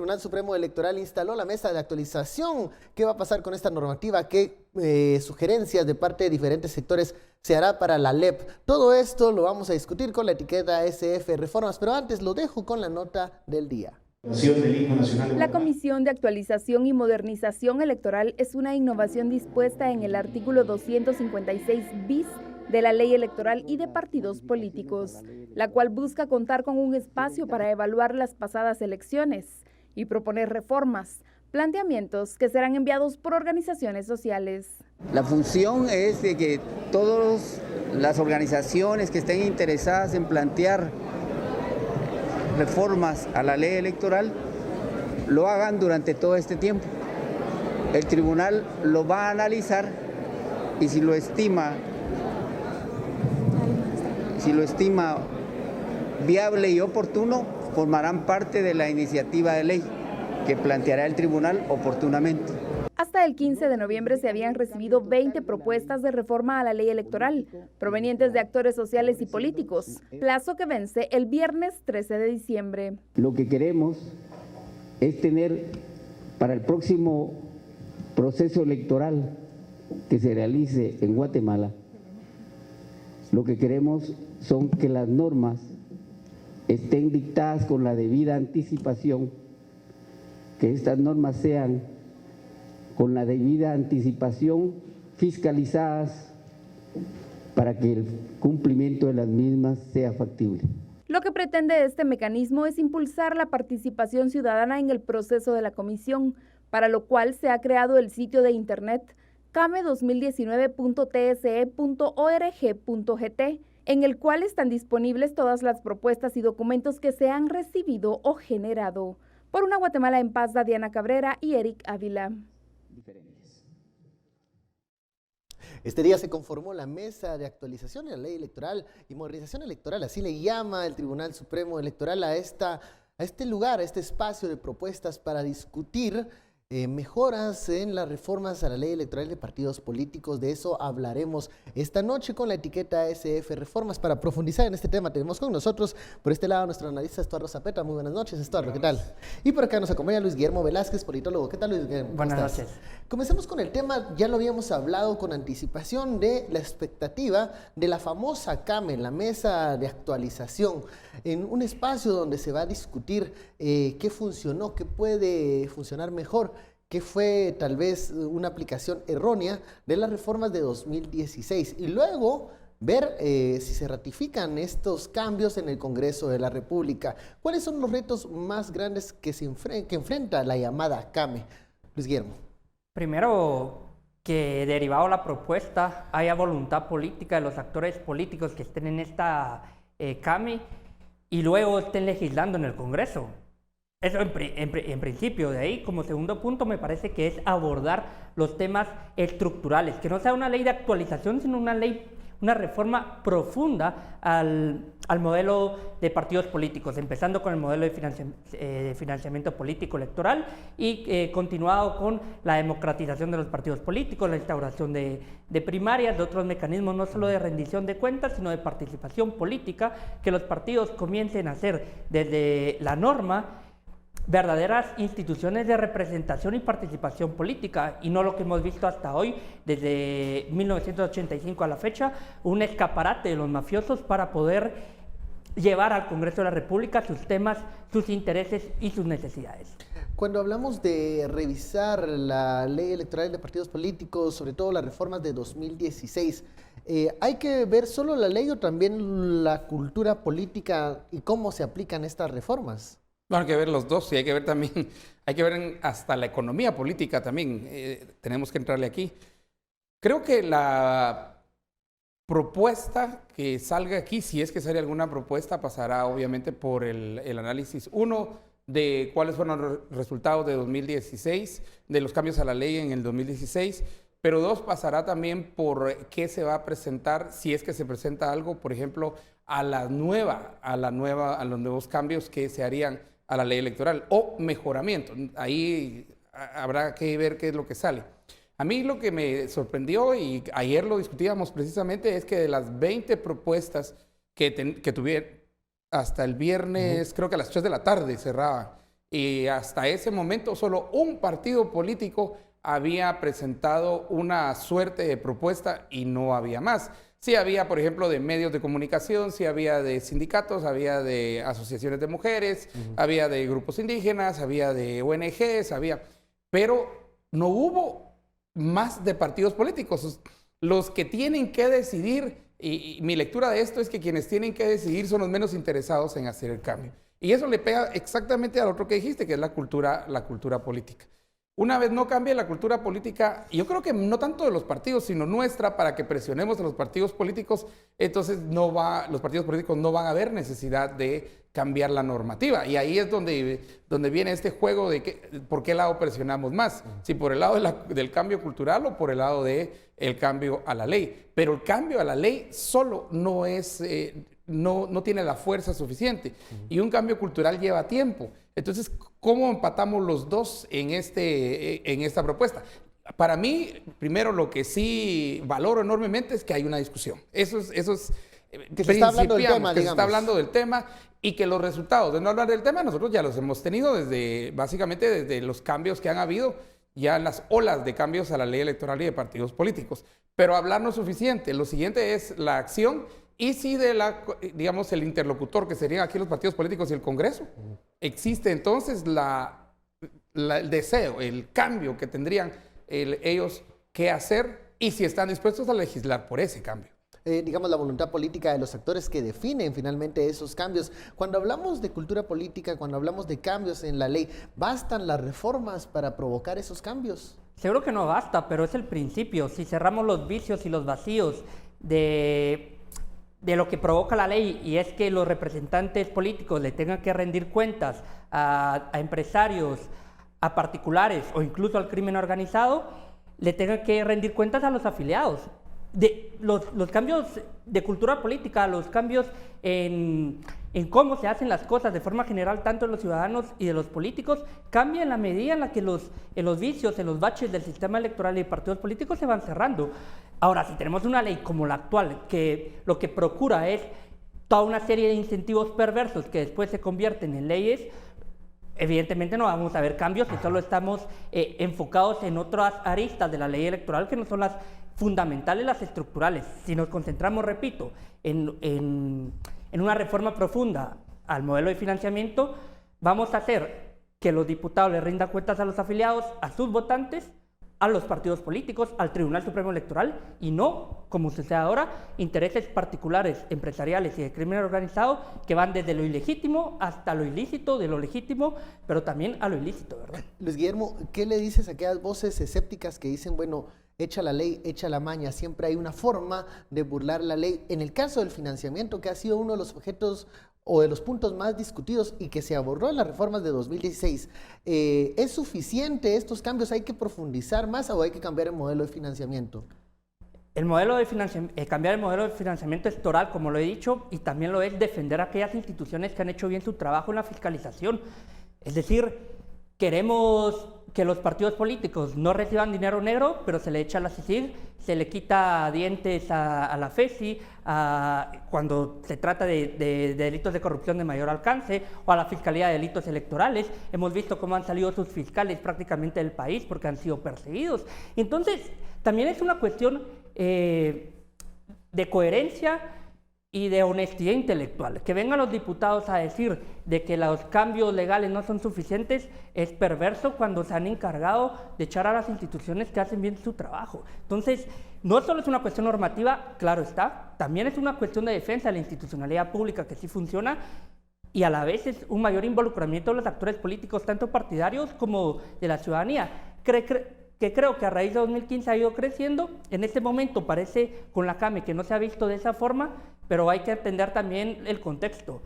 Tribunal Supremo Electoral instaló la mesa de actualización. ¿Qué va a pasar con esta normativa? ¿Qué sugerencias de parte de diferentes sectores se hará para la LEP? Todo esto lo vamos a discutir con la etiqueta SF Reformas, pero antes lo dejo con la nota del día. La Comisión de Actualización y Modernización Electoral es una innovación dispuesta en el artículo 256 bis de la Ley Electoral y de Partidos Políticos, la cual busca contar con un espacio para evaluar las pasadas elecciones y proponer reformas, planteamientos que serán enviados por organizaciones sociales. La función es de que todas las organizaciones que estén interesadas en plantear reformas a la ley electoral lo hagan durante todo este tiempo. El tribunal lo va a analizar y si lo estima viable y oportuno, formarán parte de la iniciativa de ley que planteará el tribunal oportunamente. Hasta el 15 de noviembre se habían recibido 20 propuestas de reforma a la ley electoral, provenientes de actores sociales y políticos, plazo que vence el viernes 13 de diciembre. Lo que queremos es tener para el próximo proceso electoral que se realice en Guatemala, lo que queremos son que las normas estén dictadas con la debida anticipación, que estas normas sean con la debida anticipación fiscalizadas para que el cumplimiento de las mismas sea factible. Lo que pretende este mecanismo es impulsar la participación ciudadana en el proceso de la comisión, para lo cual se ha creado el sitio de internet came2019.tse.org.gt, en el cual están disponibles todas las propuestas y documentos que se han recibido o generado. Por una Guatemala en paz, Diana Cabrera y Eric Ávila. Este día se conformó la mesa de actualización de la ley electoral y modernización electoral, así le llama el Tribunal Supremo Electoral a este lugar, a este espacio de propuestas para discutir mejoras en las reformas a la ley electoral de partidos políticos. De eso hablaremos esta noche con la etiqueta SF Reformas. Para profundizar en este tema tenemos con nosotros por este lado nuestro analista Estuardo Zapeta. Muy buenas noches, Estuardo, ¿qué tal? Y por acá nos acompaña Luis Guillermo Velázquez, politólogo. ¿Qué tal, Luis Guillermo? Buenas noches. Comencemos con el tema, ya lo habíamos hablado con anticipación, de la expectativa de la famosa CAME, la mesa de actualización, en un espacio donde se va a discutir qué funcionó, qué puede funcionar mejor, qué fue tal vez una aplicación errónea de las reformas de 2016 y luego ver si se ratifican estos cambios en el Congreso de la República. ¿Cuáles son los retos más grandes que enfrenta la llamada CAME? Luis Guillermo. Primero, que derivado de la propuesta haya voluntad política de los actores políticos que estén en esta CAME y luego estén legislando en el Congreso. Eso en principio. De ahí, como segundo punto, me parece que es abordar los temas estructurales, que no sea una ley de actualización, sino una reforma profunda al modelo de partidos políticos, empezando con el modelo de financiamiento político electoral y continuado con la democratización de los partidos políticos, la instauración de primarias, de otros mecanismos, no solo de rendición de cuentas, sino de participación política, que los partidos comiencen a hacer desde la norma verdaderas instituciones de representación y participación política, y no lo que hemos visto hasta hoy, desde 1985 a la fecha, un escaparate de los mafiosos para poder llevar al Congreso de la República sus temas, sus intereses y sus necesidades. Cuando hablamos de revisar la ley electoral de partidos políticos, sobre todo las reformas de 2016, ¿hay que ver solo la ley o también la cultura política y cómo se aplican estas reformas? Bueno, hay que ver los dos y hay que ver también, hasta la economía política también, tenemos que entrarle aquí. Creo que la propuesta que salga aquí, si es que sale alguna propuesta, pasará obviamente por el análisis, uno, de cuáles fueron los resultados de 2016, de los cambios a la ley en el 2016, pero dos, pasará también por qué se va a presentar, si es que se presenta algo, por ejemplo, a los nuevos cambios que se harían a la ley electoral o mejoramiento. Ahí habrá que ver qué es lo que sale. A mí lo que me sorprendió, y ayer lo discutíamos precisamente, es que de las 20 propuestas que tuvieron hasta el viernes, creo que a las 3 de la tarde cerraba y hasta ese momento solo un partido político había presentado una suerte de propuesta y no había más. Sí había, por ejemplo, de medios de comunicación, sí había de sindicatos, había de asociaciones de mujeres, había de grupos indígenas, había de ONGs, pero no hubo más de partidos políticos. Los que tienen que decidir, y mi lectura de esto es que quienes tienen que decidir son los menos interesados en hacer el cambio. Y eso le pega exactamente al otro que dijiste, que es la cultura política. Una vez no cambie la cultura política, y yo creo que no tanto de los partidos, sino nuestra, para que presionemos a los partidos políticos, entonces los partidos políticos no van a ver necesidad de cambiar la normativa. Y ahí es donde viene este juego de por qué lado presionamos más, si por el lado del cambio cultural o por el lado del cambio a la ley. Pero el cambio a la ley solo no es... No tiene la fuerza suficiente y un cambio cultural lleva tiempo. Entonces, ¿cómo empatamos los dos en esta propuesta? Para mí, primero, lo que sí valoro enormemente es que hay una discusión. Eso es que se está hablando del tema, que se está hablando del tema y que los resultados de no hablar del tema nosotros ya los hemos tenido básicamente desde los cambios que han habido, ya en las olas de cambios a la ley electoral y de partidos políticos. Pero hablar no es suficiente. Lo siguiente es la acción. Y si digamos, el interlocutor, que serían aquí los partidos políticos y el Congreso, existe entonces el deseo, el cambio que tendrían ellos que hacer y si están dispuestos a legislar por ese cambio. Digamos, la voluntad política de los actores que definen finalmente esos cambios. Cuando hablamos de cultura política, cuando hablamos de cambios en la ley, ¿bastan las reformas para provocar esos cambios? Seguro que no basta, pero es el principio. Si cerramos los vicios y los vacíos de lo que provoca la ley, y es que los representantes políticos le tengan que rendir cuentas a empresarios, a particulares o incluso al crimen organizado, le tengan que rendir cuentas a los afiliados. Los cambios de cultura política, los cambios en cómo se hacen las cosas de forma general, tanto de los ciudadanos y de los políticos, cambian en la medida en la que en los vicios, en los baches del sistema electoral y de partidos políticos se van cerrando. Ahora, si tenemos una ley como la actual, que lo que procura es toda una serie de incentivos perversos que después se convierten en leyes, evidentemente no vamos a ver cambios si solo estamos enfocados en otras aristas de la ley electoral que no son las fundamentales, las estructurales. Si nos concentramos, repito, en una reforma profunda al modelo de financiamiento, vamos a hacer que los diputados le rindan cuentas a los afiliados, a sus votantes, a los partidos políticos, al Tribunal Supremo Electoral y no, como sucede ahora, intereses particulares, empresariales y de crimen organizado que van desde lo ilegítimo hasta lo ilícito, de lo legítimo, pero también a lo ilícito, ¿verdad? Luis Guillermo, ¿qué le dices a aquellas voces escépticas que dicen, bueno, echa la ley, echa la maña, siempre hay una forma de burlar la ley? En el caso del financiamiento, que ha sido uno de los objetos o de los puntos más discutidos y que se abordó en las reformas de 2016, ¿es suficiente estos cambios? ¿Hay que profundizar más o hay que cambiar el modelo de financiamiento? Cambiar el modelo de financiamiento es toral, como lo he dicho, y también lo es defender a aquellas instituciones que han hecho bien su trabajo en la fiscalización. Es decir, queremos que los partidos políticos no reciban dinero negro, pero se le echa a la CICIG, se le quita dientes a la FESI, cuando se trata de delitos de corrupción de mayor alcance, o a la Fiscalía de Delitos Electorales. Hemos visto cómo han salido sus fiscales prácticamente del país porque han sido perseguidos. Entonces, también es una cuestión de coherencia y de honestidad intelectual. Que vengan los diputados a decir de que los cambios legales no son suficientes es perverso cuando se han encargado de echar a las instituciones que hacen bien su trabajo. Entonces, no solo es una cuestión normativa, claro está, también es una cuestión de defensa de la institucionalidad pública que sí funciona y a la vez es un mayor involucramiento de los actores políticos, tanto partidarios como de la ciudadanía. Que creo que a raíz de 2015 ha ido creciendo. En este momento parece con la CAME que no se ha visto de esa forma, pero hay que entender también el contexto.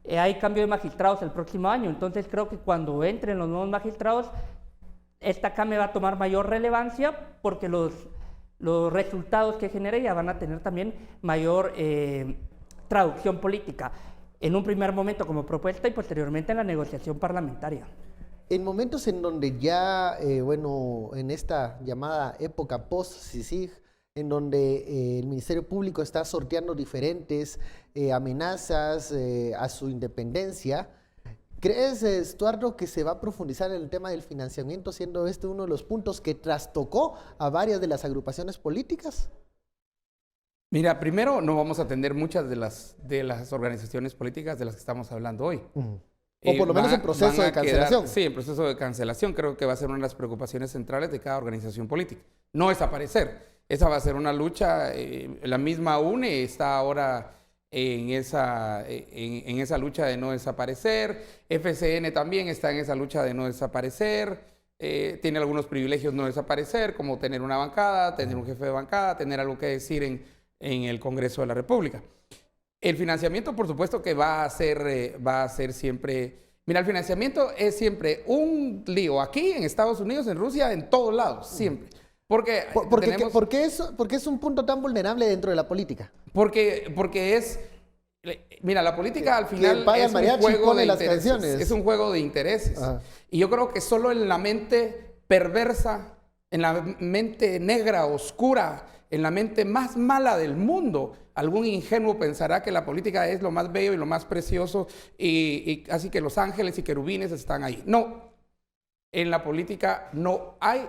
Hay cambio de magistrados el próximo año, entonces creo que cuando entren los nuevos magistrados, esta CAME va a tomar mayor relevancia porque los resultados que genere ya van a tener también mayor traducción política, en un primer momento como propuesta y posteriormente en la negociación parlamentaria. En momentos en donde ya, en esta llamada época post-CICIG, en donde el Ministerio Público está sorteando diferentes amenazas a su independencia, ¿Crees, Estuardo, que se va a profundizar en el tema del financiamiento, siendo este uno de los puntos que trastocó a varias de las agrupaciones políticas? Mira, primero no vamos a atender muchas de las organizaciones políticas de las que estamos hablando hoy. O por lo menos en proceso de cancelación. Sí, en proceso de cancelación. Creo que va a ser una de las preocupaciones centrales de cada organización política. No desaparecer. Esa va a ser una lucha. La misma UNE está ahora en esa lucha de no desaparecer. FCN también está en esa lucha de no desaparecer. Tiene algunos privilegios no desaparecer, como tener una bancada, tener un jefe de bancada, tener algo que decir en el Congreso de la República. El financiamiento, por supuesto que va a ser siempre... Mira, el financiamiento es siempre un lío. Aquí, en Estados Unidos, en Rusia, en todos lados, siempre. ¿Por qué es un punto tan vulnerable dentro de la política? Porque es... Mira, la política al final es un juego de intereses. Es un juego de intereses. Ajá. Y yo creo que solo en la mente perversa, en la mente negra, oscura, en la mente más mala del mundo, algún ingenuo pensará que la política es lo más bello y lo más precioso y así que los ángeles y querubines están ahí. No, en la política no hay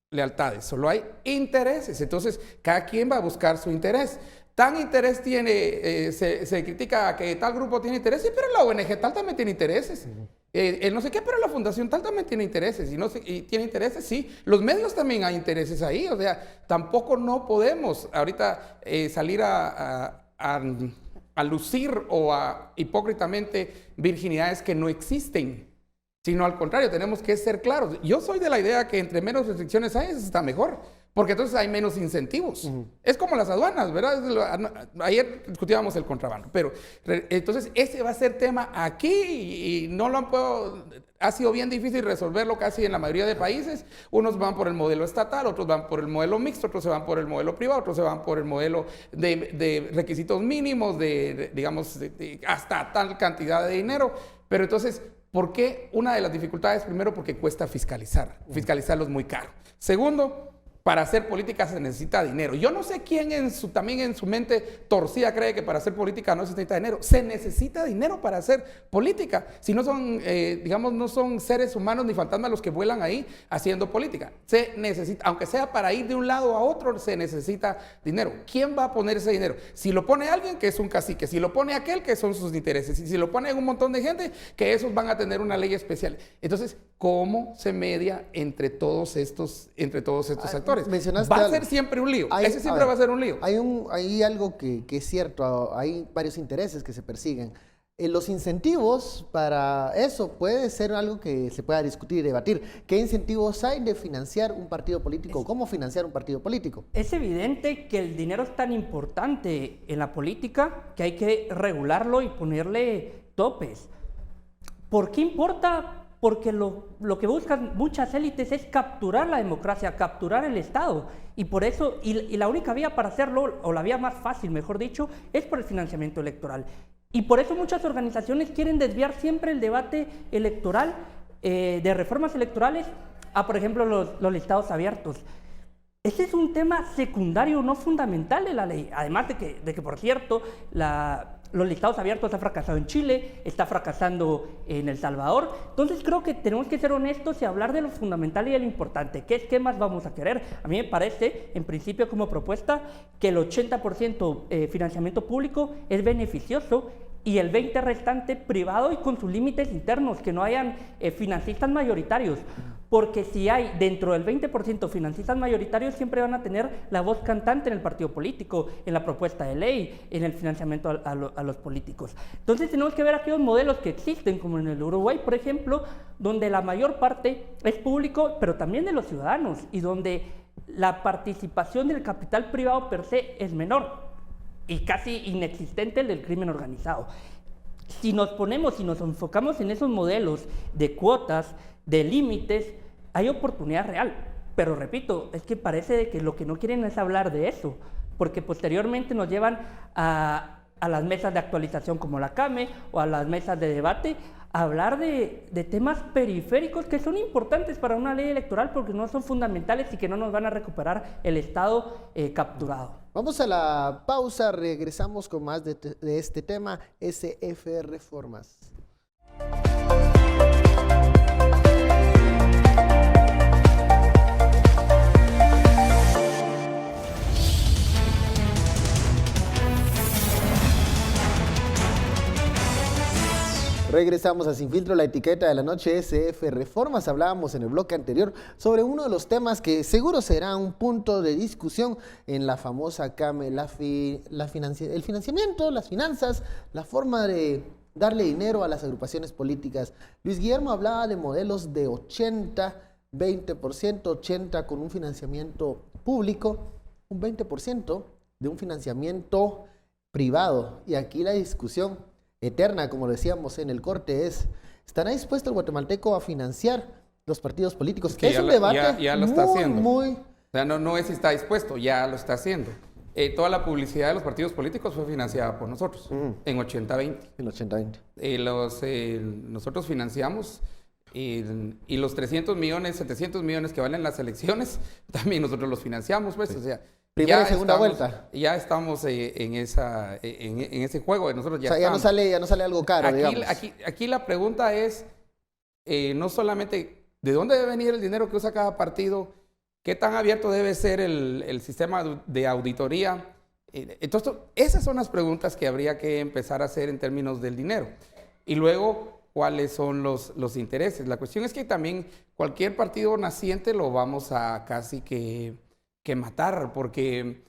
lealtades, solo hay intereses. Entonces, cada quien va a buscar su interés. Tan interés tiene, se critica que tal grupo tiene intereses, pero la ONG tal también tiene intereses. No sé qué, pero la fundación tal también tiene intereses. Y tiene intereses, sí. Los medios también hay intereses ahí. O sea, tampoco no podemos ahorita salir a lucir o a hipócritamente virginidades que no existen. Sino al contrario, tenemos que ser claros. Yo soy de la idea que entre menos restricciones hay, está mejor. Porque entonces hay menos incentivos. Es como las aduanas, ¿verdad? Ayer discutíamos el contrabando. Pero entonces ese va a ser tema aquí y no lo han podido... Ha sido bien difícil resolverlo casi en la mayoría de países. Unos van por el modelo estatal, otros van por el modelo mixto, otros se van por el modelo privado, otros se van por el modelo de requisitos mínimos, digamos, hasta tal cantidad de dinero. Pero entonces... ¿Por qué? Una de las dificultades, primero, porque cuesta fiscalizar. Fiscalizarlo es muy caro. Segundo, para hacer política se necesita dinero. Yo no sé quién también en su mente torcida cree que para hacer política no se necesita dinero. Se necesita dinero para hacer política. Si no son, digamos, no son seres humanos ni fantasmas los que vuelan ahí haciendo política. Se necesita, aunque sea para ir de un lado a otro, se necesita dinero. ¿Quién va a poner ese dinero? Si lo pone alguien, que es un cacique. Si lo pone aquel, que son sus intereses. Y si lo pone un montón de gente, que esos van a tener una ley especial. Entonces, ¿cómo se media entre todos estos actores? Va a ser siempre un lío. Ese siempre va a ser un lío. Hay algo que es cierto. Hay varios intereses que se persiguen. Los incentivos para eso puede ser algo que se pueda discutir y debatir. ¿Qué incentivos hay de financiar un partido político? ¿Cómo financiar un partido político? Es evidente que el dinero es tan importante en la política que hay que regularlo y ponerle topes. ¿Por qué importa? Porque lo que buscan muchas élites es capturar la democracia, capturar el Estado. Y por eso, y la única vía para hacerlo, o la vía más fácil, mejor dicho, es por el financiamiento electoral. Y por eso muchas organizaciones quieren desviar siempre el debate electoral, de reformas electorales, a, por ejemplo, los listados abiertos. Ese es un tema secundario, no fundamental de la ley. Además de que por cierto, los listados abiertos ha fracasado en Chile, está fracasando en El Salvador. Entonces creo que tenemos que ser honestos y hablar de lo fundamental y de lo importante. ¿Qué esquemas vamos a querer? A mí me parece, en principio como propuesta, que el 80% financiamiento público es beneficioso y el 20% restante privado y con sus límites internos, que no hayan financistas mayoritarios. Porque si hay dentro del 20% financistas mayoritarios, siempre van a tener la voz cantante en el partido político, en la propuesta de ley, en el financiamiento a los políticos. Entonces tenemos que ver aquellos modelos que existen, como en el Uruguay, por ejemplo, donde la mayor parte es público, pero también de los ciudadanos, y donde la participación del capital privado per se es menor y casi inexistente el del crimen organizado. Si nos enfocamos en esos modelos de cuotas, de límites, hay oportunidad real. Pero repito, es que parece que lo que no quieren es hablar de eso, porque posteriormente nos llevan a las mesas de actualización como la CAME o a las mesas de debate, a hablar de temas periféricos que son importantes para una ley electoral porque no son fundamentales y que no nos van a recuperar el Estado capturado. Vamos a la pausa, regresamos con más de este tema, SF Reformas. Regresamos a Sin Filtro, la etiqueta de la noche, SF Reformas. Hablábamos en el bloque anterior sobre uno de los temas que seguro será un punto de discusión en la famosa CAME, el financiamiento, las finanzas, la forma de darle dinero a las agrupaciones políticas. Luis Guillermo hablaba de modelos de 80, 20%, 80 con un financiamiento público, un 20% de un financiamiento privado. Y aquí la discusión eterna, como decíamos en el corte, es: ¿estará dispuesto el guatemalteco a financiar los partidos políticos? Que es un debate ya lo está haciendo. muy... O sea, no es si está dispuesto, ya lo está haciendo. Toda la publicidad de los partidos políticos fue financiada por nosotros, en 80-20. En 80-20. Nosotros financiamos y los 300 millones, 700 millones que valen las elecciones, también nosotros los financiamos, pues, o sea... Primera y segunda vuelta. Ya estamos en ese juego. Nosotros ya, o sea, ya no sale algo caro, digamos. Aquí la pregunta es, no solamente de dónde debe venir el dinero que usa cada partido, qué tan abierto debe ser el sistema de auditoría. Entonces, esas son las preguntas que habría que empezar a hacer en términos del dinero. Y luego, ¿cuáles son los intereses? La cuestión es que también cualquier partido naciente lo vamos a casi que matar, porque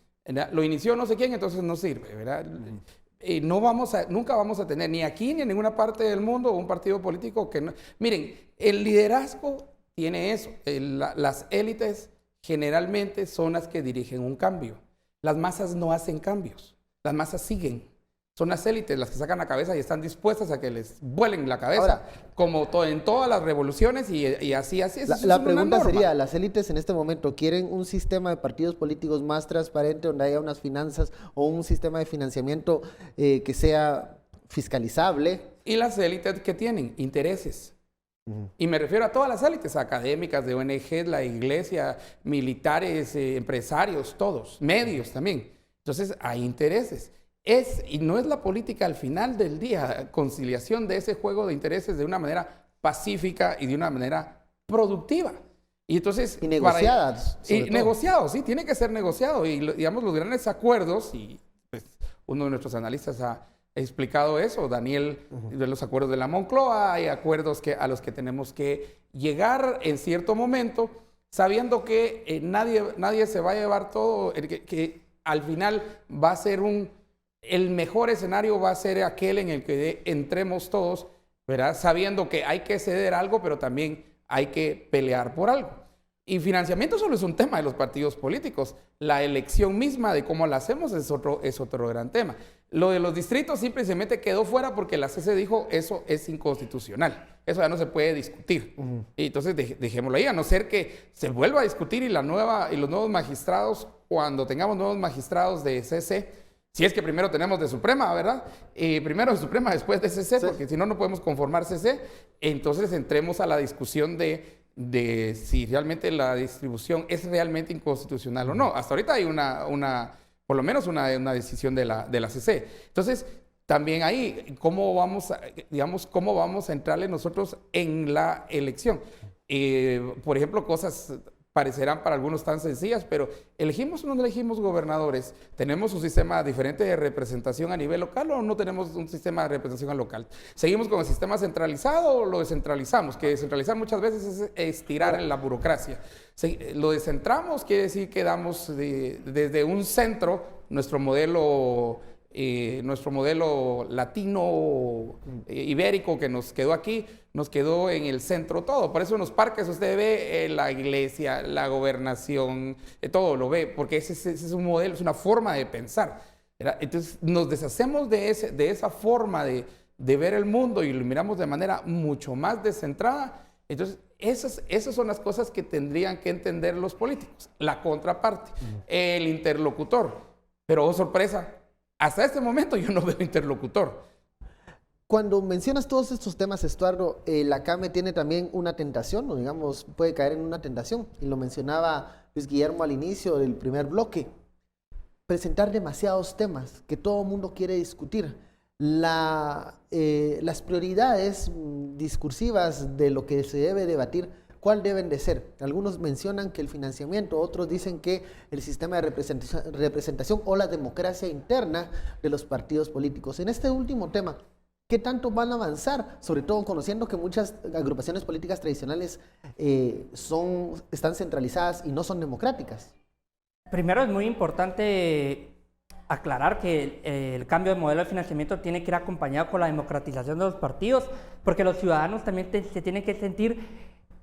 lo inició no sé quién, entonces no sirve, ¿verdad? Nunca vamos a tener, ni aquí ni en ninguna parte del mundo, un partido político que no... Miren, el liderazgo tiene eso. Las élites generalmente son las que dirigen un cambio. Las masas no hacen cambios, las masas siguen. Son las élites las que sacan la cabeza y están dispuestas a que les vuelen la cabeza, ahora, como en todas las revoluciones y así es. La pregunta sería, ¿las élites en este momento quieren un sistema de partidos políticos más transparente, donde haya unas finanzas o un sistema de financiamiento que sea fiscalizable? Y las élites que tienen intereses. Y me refiero a todas las élites académicas, de ONG, la iglesia, militares, empresarios, todos, medios también. Entonces hay intereses. Y no es la política al final del día, conciliación de ese juego de intereses de una manera pacífica y de una manera productiva. Y entonces... Y negociadas. Negociado, sí, tiene que ser negociado. Y digamos, los grandes acuerdos, y pues, uno de nuestros analistas ha explicado eso, Daniel, de los acuerdos de la Moncloa, hay acuerdos a los que tenemos que llegar en cierto momento, sabiendo que nadie se va a llevar todo, que al final va a ser el mejor escenario va a ser aquel en el que entremos todos, ¿verdad? Sabiendo que hay que ceder algo, pero también hay que pelear por algo. Y financiamiento solo es un tema de los partidos políticos. La elección misma de cómo la hacemos es otro gran tema. Lo de los distritos simplemente quedó fuera porque la CC dijo eso es inconstitucional. Eso ya no se puede discutir. Y entonces dejémoslo ahí, a no ser que se vuelva a discutir y los nuevos magistrados, cuando tengamos nuevos magistrados de CC, si es que primero tenemos de Suprema, ¿verdad? Primero de Suprema, después de CC, sí, porque si no, no podemos conformar CC. Entonces entremos a la discusión de si realmente la distribución es realmente inconstitucional o no. Hasta ahorita hay por lo menos una decisión de la CC. Entonces, también ahí, ¿cómo vamos a entrarle nosotros en la elección? Por ejemplo, cosas... parecerán para algunos tan sencillas, pero ¿elegimos o no elegimos gobernadores? ¿Tenemos un sistema diferente de representación a nivel local o no tenemos un sistema de representación local? ¿Seguimos con el sistema centralizado o lo descentralizamos? Que descentralizar muchas veces es estirar en la burocracia. Lo descentramos quiere decir que damos desde un centro nuestro modelo latino ibérico que nos quedó aquí, nos quedó en el centro todo. Por eso en los parques usted ve la iglesia, la gobernación, todo lo ve, porque ese es un modelo, es una forma de pensar, ¿verdad? Entonces nos deshacemos de esa forma de ver el mundo y lo miramos de manera mucho más descentrada. Entonces esas son las cosas que tendrían que entender los políticos. La contraparte, el interlocutor. Pero, oh sorpresa, hasta este momento yo no veo interlocutor. Cuando mencionas todos estos temas, Estuardo, la CAME tiene también una tentación, o digamos, puede caer en una tentación, y lo mencionaba Luis Guillermo al inicio del primer bloque, presentar demasiados temas que todo el mundo quiere discutir. Las prioridades discursivas de lo que se debe debatir, ¿cuál deben de ser? Algunos mencionan que el financiamiento, otros dicen que el sistema de representación o la democracia interna de los partidos políticos. En este último tema, ¿qué tanto van a avanzar? Sobre todo conociendo que muchas agrupaciones políticas tradicionales están centralizadas y no son democráticas. Primero es muy importante aclarar que el cambio de modelo de financiamiento tiene que ir acompañado con la democratización de los partidos, porque los ciudadanos también se tienen que sentir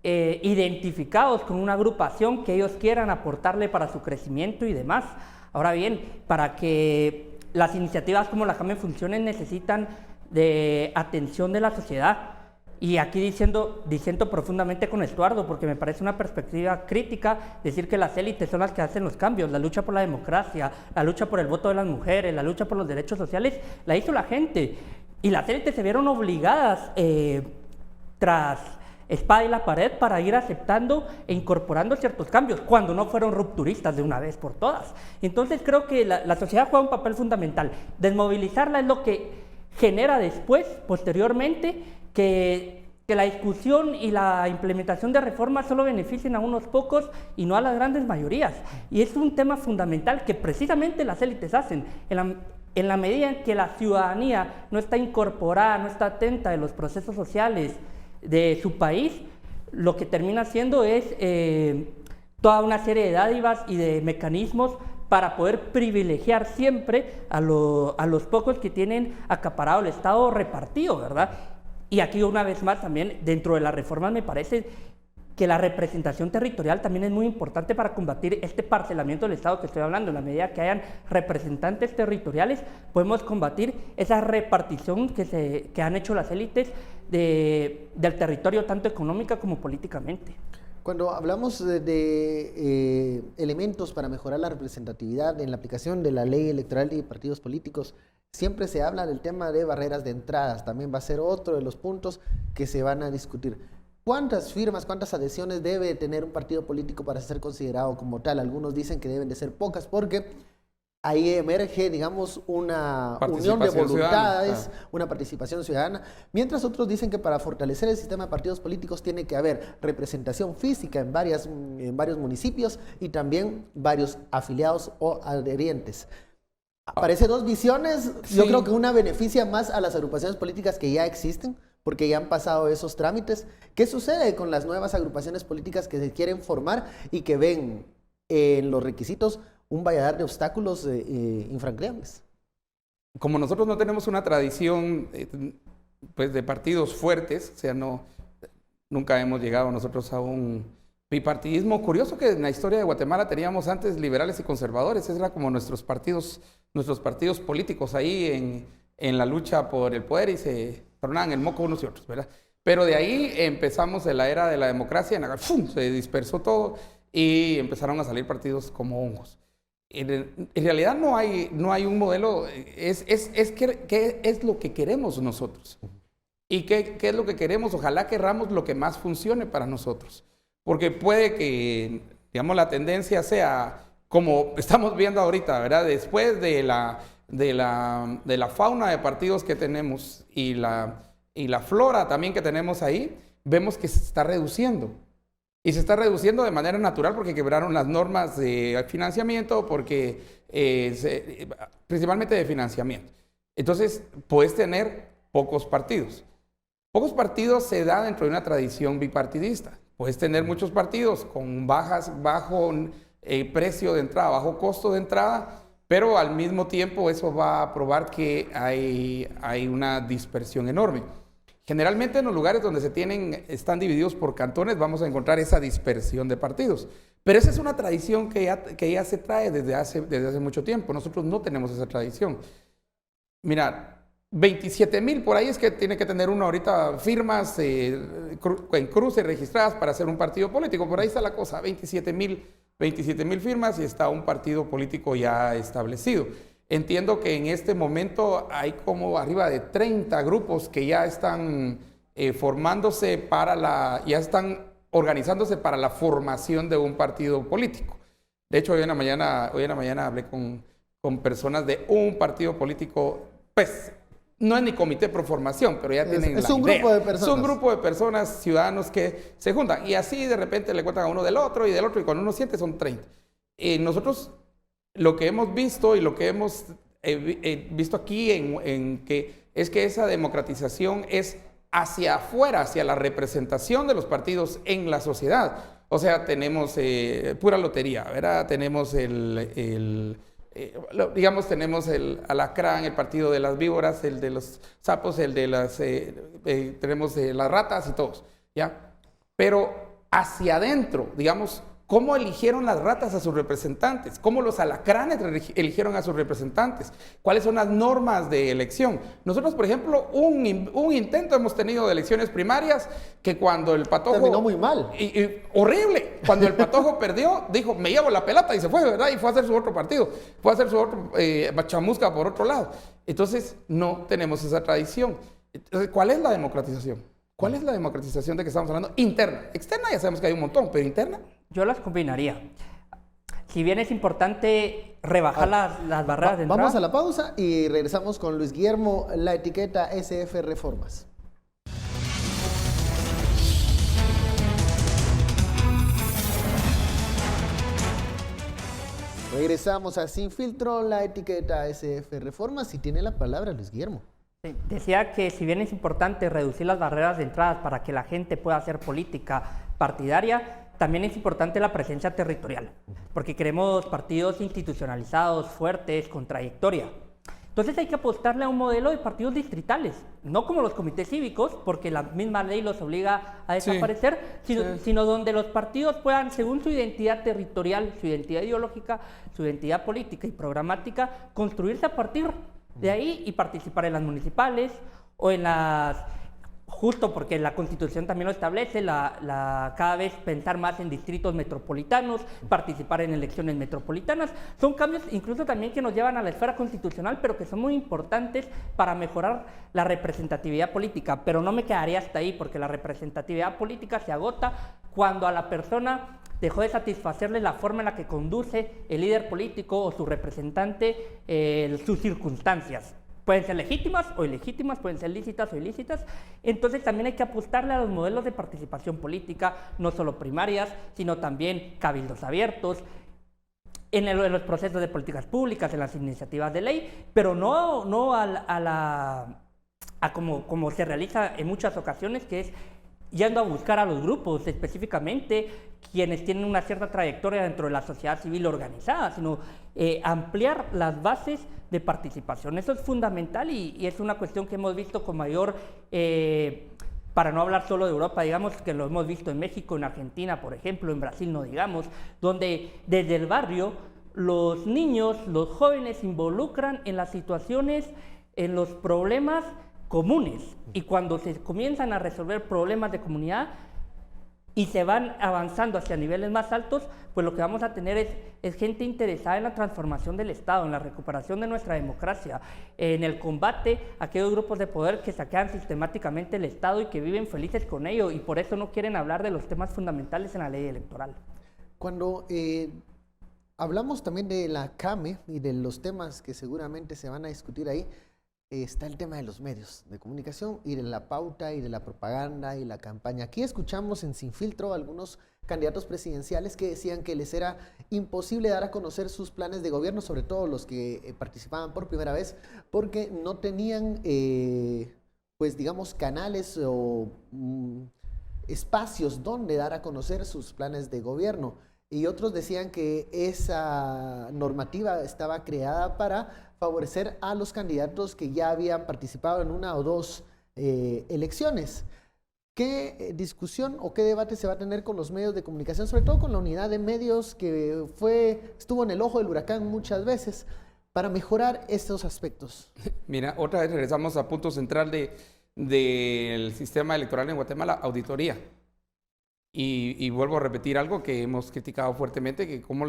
identificados con una agrupación que ellos quieran aportarle para su crecimiento y demás. Ahora bien, para que las iniciativas como la CAME funcionen necesitan de atención de la sociedad. Y aquí diciendo profundamente con Estuardo, porque me parece una perspectiva crítica decir que las élites son las que hacen los cambios. La lucha por la democracia, la lucha por el voto de las mujeres, la lucha por los derechos sociales, la hizo la gente. Y las élites se vieron obligadas tras espada y la pared para ir aceptando e incorporando ciertos cambios, cuando no fueron rupturistas de una vez por todas. Entonces creo que la sociedad juega un papel fundamental. Desmovilizarla es lo que genera después, posteriormente, que la discusión y la implementación de reformas solo beneficien a unos pocos y no a las grandes mayorías. Y es un tema fundamental que precisamente las élites hacen. En la medida en que la ciudadanía no está incorporada, no está atenta de los procesos sociales de su país, lo que termina haciendo es toda una serie de dádivas y de mecanismos para poder privilegiar siempre a los pocos que tienen acaparado el Estado repartido, ¿verdad? Y aquí una vez más también dentro de las reformas me parece que la representación territorial también es muy importante para combatir este parcelamiento del Estado que estoy hablando. En la medida que hayan representantes territoriales, podemos combatir esa repartición que han hecho las élites del territorio, tanto económica como políticamente. Cuando hablamos de elementos para mejorar la representatividad en la aplicación de la ley electoral y de partidos políticos, siempre se habla del tema de barreras de entradas. También va a ser otro de los puntos que se van a discutir. ¿Cuántas firmas, cuántas adhesiones debe tener un partido político para ser considerado como tal? Algunos dicen que deben de ser pocas porque ahí emerge, digamos, una unión de voluntades, una participación ciudadana, mientras otros dicen que para fortalecer el sistema de partidos políticos tiene que haber representación física en varios municipios y también varios afiliados o adherentes. Parece dos visiones. Sí. Yo creo que una beneficia más a las agrupaciones políticas que ya existen, porque ya han pasado esos trámites. ¿Qué sucede con las nuevas agrupaciones políticas que se quieren formar y que ven en los requisitos un valladar de obstáculos infranqueables? Como nosotros no tenemos una tradición pues de partidos fuertes, o sea, nunca hemos llegado nosotros a un bipartidismo. Curioso que en la historia de Guatemala teníamos antes liberales y conservadores, esos eran como nuestros partidos políticos ahí en la lucha por el poder y se tornaban el moco unos y otros, ¿verdad? Pero de ahí empezamos en la era de la democracia, ¡fum!, se dispersó todo y empezaron a salir partidos como hongos. En realidad no hay un modelo, ¿qué es lo que queremos nosotros? ¿Y qué es lo que queremos? Ojalá querramos lo que más funcione para nosotros. Porque puede que, digamos, la tendencia sea como estamos viendo ahorita, ¿verdad? Después de la fauna de partidos que tenemos y la flora también que tenemos ahí, vemos que se está reduciendo. Y se está reduciendo de manera natural porque quebraron las normas de financiamiento, principalmente de financiamiento. Entonces, puedes tener pocos partidos. Pocos partidos se da dentro de una tradición bipartidista. Puedes tener muchos partidos con bajo precio de entrada, bajo costo de entrada, pero al mismo tiempo eso va a probar que hay una dispersión enorme. Generalmente en los lugares donde están divididos por cantones vamos a encontrar esa dispersión de partidos. Pero esa es una tradición que ya se trae desde hace mucho tiempo. Nosotros no tenemos esa tradición. Mira, 27,000 por ahí es que tiene que tener uno ahorita firmas en cruce registradas para hacer un partido político. Por ahí está la cosa, 27,000 firmas y está un partido político ya establecido. Entiendo que en este momento hay como arriba de 30 grupos que ya están formándose ya están organizándose para la formación de un partido político. De hecho, hoy en la mañana hablé con personas de un partido político, pues no es ni comité pro formación, pero ya tienen la idea. Es un grupo de personas. Es un grupo de personas, ciudadanos que se juntan y así de repente le cuentan a uno del otro y cuando uno siente son 30. Nosotros lo que hemos visto y lo que hemos visto aquí en que es que esa democratización es hacia afuera, hacia la representación de los partidos en la sociedad. O sea, tenemos pura lotería, ¿verdad? Tenemos digamos, tenemos el alacrán, el partido de las víboras, el de los sapos, el de las, tenemos las ratas y todos, ¿ya? Pero hacia adentro, digamos, ¿cómo eligieron las ratas a sus representantes? ¿Cómo los alacranes eligieron a sus representantes? ¿Cuáles son las normas de elección? Nosotros, por ejemplo, un intento hemos tenido de elecciones primarias que cuando el Patojo... Terminó muy mal. Horrible. Cuando el Patojo perdió, dijo, me llevo la pelota y se fue, ¿verdad? Y fue a hacer su otro partido. Fue a hacer su otro chamusca por otro lado. Entonces, no tenemos esa tradición. Entonces, ¿cuál es la democratización? ¿Cuál es la democratización de que estamos hablando? Interna. Externa ya sabemos que hay un montón, pero interna... Yo las combinaría. Si bien es importante rebajar las barreras de entrada... Vamos a la pausa y regresamos con Luis Guillermo, la etiqueta SF Reformas. Regresamos a Sin Filtro, la etiqueta SF Reformas, y tiene la palabra Luis Guillermo. Sí, decía que si bien es importante reducir las barreras de entrada para que la gente pueda hacer política partidaria, también es importante la presencia territorial, porque queremos partidos institucionalizados, fuertes, con trayectoria. Entonces hay que apostarle a un modelo de partidos distritales, no como los comités cívicos, porque la misma ley los obliga a desaparecer, sino donde los partidos puedan, según su identidad territorial, su identidad ideológica, su identidad política y programática, construirse a partir de ahí y participar en las municipales o en las... Justo porque la Constitución también lo establece, cada vez pensar más en distritos metropolitanos, participar en elecciones metropolitanas. Son cambios incluso también que nos llevan a la esfera constitucional, pero que son muy importantes para mejorar la representatividad política. Pero no me quedaría hasta ahí, porque la representatividad política se agota cuando a la persona dejó de satisfacerle la forma en la que conduce el líder político o su representante sus circunstancias. Pueden ser legítimas o ilegítimas, pueden ser lícitas o ilícitas. Entonces también hay que apostarle a los modelos de participación política, no solo primarias, sino también cabildos abiertos, en los procesos de políticas públicas, en las iniciativas de ley, pero no como se realiza en muchas ocasiones, que es yendo a buscar a los grupos, específicamente quienes tienen una cierta trayectoria dentro de la sociedad civil organizada, sino ampliar las bases de participación. Eso es fundamental y es una cuestión que hemos visto con mayor, para no hablar solo de Europa, digamos que lo hemos visto en México, en Argentina, por ejemplo, en Brasil no digamos, donde desde el barrio los niños, los jóvenes se involucran en las situaciones, en los problemas comunes, y cuando se comienzan a resolver problemas de comunidad y se van avanzando hacia niveles más altos, pues lo que vamos a tener es gente interesada en la transformación del Estado, en la recuperación de nuestra democracia, en el combate a aquellos grupos de poder que saquean sistemáticamente el Estado y que viven felices con ello, y por eso no quieren hablar de los temas fundamentales en la ley electoral. Cuando hablamos también de la CAME y de los temas que seguramente se van a discutir ahí, está el tema de los medios de comunicación y de la pauta y de la propaganda y la campaña. Aquí escuchamos en Sin Filtro algunos candidatos presidenciales que decían que les era imposible dar a conocer sus planes de gobierno, sobre todo los que participaban por primera vez, porque no tenían, pues digamos, canales o espacios donde dar a conocer sus planes de gobierno. Y otros decían que esa normativa estaba creada para favorecer a los candidatos que ya habían participado en una o dos elecciones. ¿Qué discusión o qué debate se va a tener con los medios de comunicación, sobre todo con la unidad de medios que estuvo en el ojo del huracán muchas veces, para mejorar estos aspectos? Mira, otra vez regresamos a punto central del sistema electoral en Guatemala, auditoría. Y vuelvo a repetir algo que hemos criticado fuertemente, que como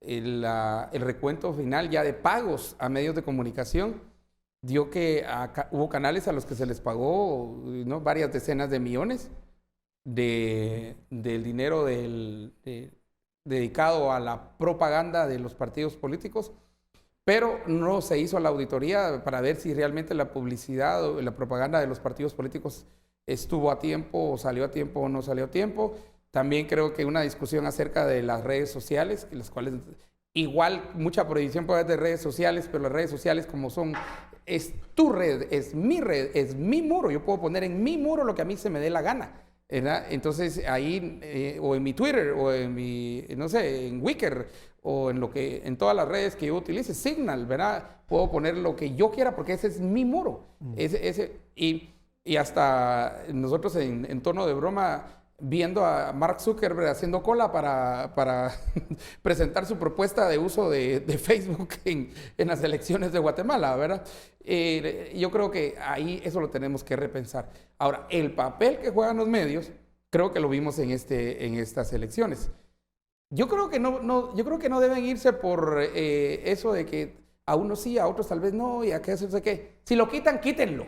el recuento final ya de pagos a medios de comunicación dio que hubo canales a los que se les pagó, ¿no?, varias decenas de millones del dinero dedicado a la propaganda de los partidos políticos, pero no se hizo la auditoría para ver si realmente la publicidad o la propaganda de los partidos políticos estuvo a tiempo, o salió a tiempo o no salió a tiempo. También creo que una discusión acerca de las redes sociales, las cuales igual mucha prohibición puede haber de redes sociales, pero las redes sociales como son es tu red, es mi muro. Yo puedo poner en mi muro lo que a mí se me dé la gana, ¿verdad? Entonces ahí, o en mi Twitter, o en mi, no sé, en Wicker, o en todas las redes que yo utilice, Signal, ¿verdad? Puedo poner lo que yo quiera porque ese es mi muro. Y hasta nosotros en tono de broma, viendo a Mark Zuckerberg haciendo cola para presentar su propuesta de uso de Facebook en las elecciones de Guatemala, ¿verdad? Yo creo que ahí eso lo tenemos que repensar. Ahora, el papel que juegan los medios, creo que lo vimos en estas elecciones. Yo creo que no deben irse por eso de que a unos sí, a otros tal vez no, y a qué no sé qué. Si lo quitan, quítenlo.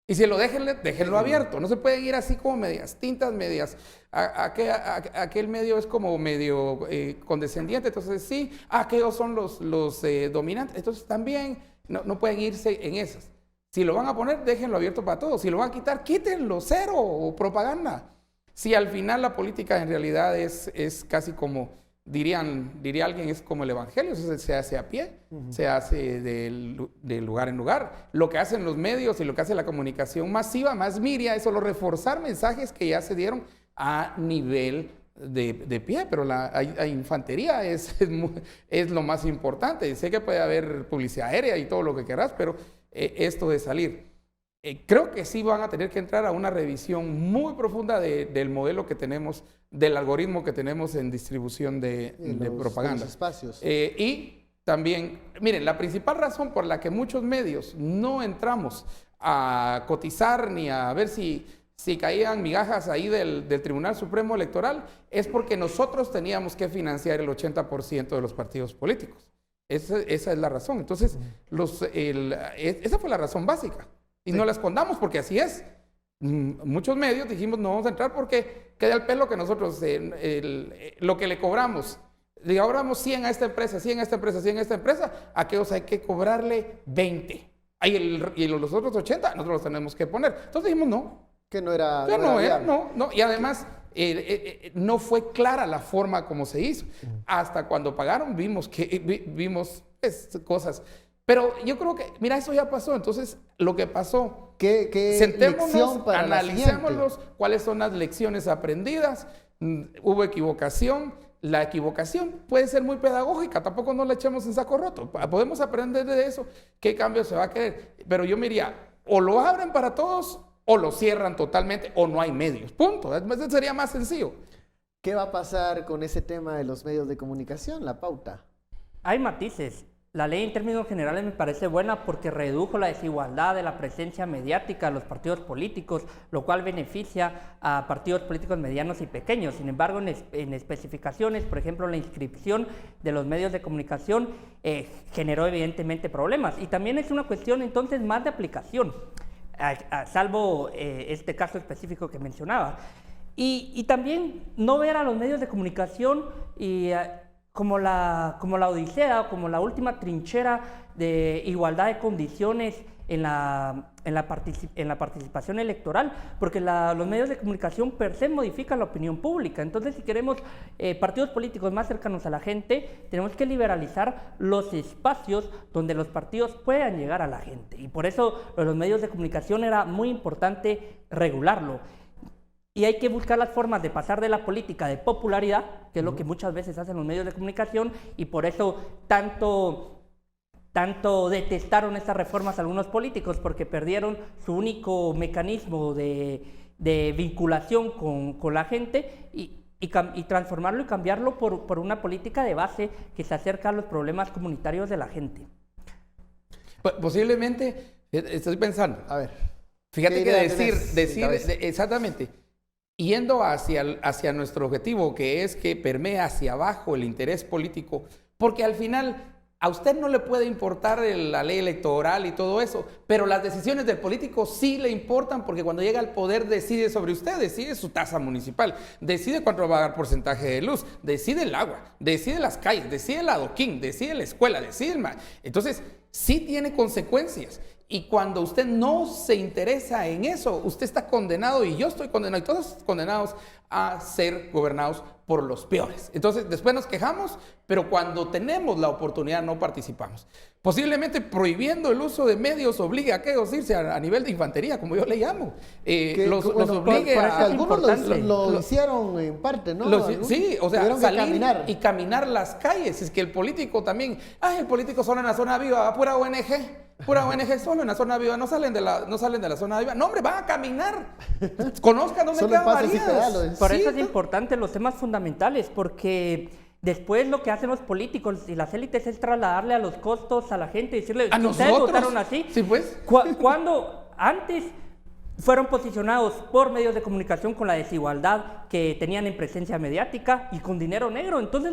Y si lo déjenlo abierto. No se pueden ir así como medias tintas, medias. Aquel medio es como medio condescendiente. Entonces sí, aquellos son los dominantes. Entonces también no pueden irse en esas. Si lo van a poner, déjenlo abierto para todos. Si lo van a quitar, quítenlo, cero, o propaganda. Si al final la política en realidad es casi como, diría alguien, es como el evangelio, se hace a pie, se hace de lugar en lugar. Lo que hacen los medios y lo que hace la comunicación masiva, más media, es solo reforzar mensajes que ya se dieron a nivel de pie, pero la infantería es lo más importante. Sé que puede haber publicidad aérea y todo lo que querás, pero esto de salir. Creo que sí van a tener que entrar a una revisión muy profunda del modelo que tenemos, del algoritmo que tenemos en distribución de propaganda. Los espacios. Y también, miren, la principal razón por la que muchos medios no entramos a cotizar ni a ver si caían migajas ahí del Tribunal Supremo Electoral es porque nosotros teníamos que financiar el 80% de los partidos políticos. Esa es la razón. Entonces, esa fue la razón básica. Y no la escondamos porque así es. Muchos medios dijimos no vamos a entrar porque queda el pelo que nosotros, lo que le cobramos, le cobramos 100 a esta empresa, 100 a esta empresa, 100 a esta empresa, a aquellos hay que cobrarle 20. Y los otros 80 nosotros los tenemos que poner. Entonces dijimos no. Que no era. No. Y además no fue clara la forma como se hizo. Hasta cuando pagaron vimos cosas. Pero yo creo que, mira, eso ya pasó. Entonces, lo que pasó, sentémonos, analicémoslos, cuáles son las lecciones aprendidas. Hubo equivocación. La equivocación puede ser muy pedagógica, tampoco nos la echemos en saco roto. Podemos aprender de eso, qué cambio se va a querer. Pero yo me diría, o lo abren para todos, o lo cierran totalmente, o no hay medios. Punto. Eso sería más sencillo. ¿Qué va a pasar con ese tema de los medios de comunicación, la pauta? Hay matices. La ley en términos generales me parece buena porque redujo la desigualdad de la presencia mediática de los partidos políticos, lo cual beneficia a partidos políticos medianos y pequeños. Sin embargo, en especificaciones, por ejemplo, la inscripción de los medios de comunicación generó evidentemente problemas. Y también es una cuestión entonces más de aplicación, salvo este caso específico que mencionaba. Y también no ver a los medios de comunicación como la odisea, o como la última trinchera de igualdad de condiciones en la participación electoral, porque los medios de comunicación per se modifican la opinión pública. Entonces, si queremos partidos políticos más cercanos a la gente, tenemos que liberalizar los espacios donde los partidos puedan llegar a la gente. Y por eso los medios de comunicación era muy importante regularlo. Y hay que buscar las formas de pasar de la política de popularidad, que es lo que muchas veces hacen los medios de comunicación, y por eso tanto detestaron estas reformas algunos políticos, porque perdieron su único mecanismo de vinculación con la gente y transformarlo y cambiarlo por una política de base que se acerca a los problemas comunitarios de la gente. Posiblemente, estoy pensando, A ver. fíjate que decir exactamente, yendo hacia nuestro objetivo, que es que permee hacia abajo el interés político, porque al final a usted no le puede importar la ley electoral y todo eso, pero las decisiones del político sí le importan, porque cuando llega al poder decide sobre usted, decide su tasa municipal, decide cuánto va a dar porcentaje de luz, decide el agua, decide las calles, decide el adoquín, decide la escuela, decide el mar. Entonces, sí tiene consecuencias. Y cuando usted no se interesa en eso, usted está condenado, y yo estoy condenado, y todos condenados a ser gobernados por los peores. Entonces, después nos quejamos, pero cuando tenemos la oportunidad no participamos. Posiblemente prohibiendo el uso de medios obligue a aquellos irse a nivel de infantería, como yo le llamo. Los obligue a... Algunos lo hicieron en parte, ¿no? Sí, o sea, salir y caminar las calles. Es que el político también... el político solo en la zona viva, pura ONG. Pura ONG solo en la zona viva, no salen de la zona viva. No, hombre, van a caminar. Conozcan dónde quedan Marías. Por eso es importante los temas fundamentales, porque después lo que hacen los políticos y las élites es trasladarle a los costos a la gente y decirle, ¿ustedes votaron así? Sí, pues. Cuando antes fueron posicionados por medios de comunicación con la desigualdad que tenían en presencia mediática y con dinero negro, entonces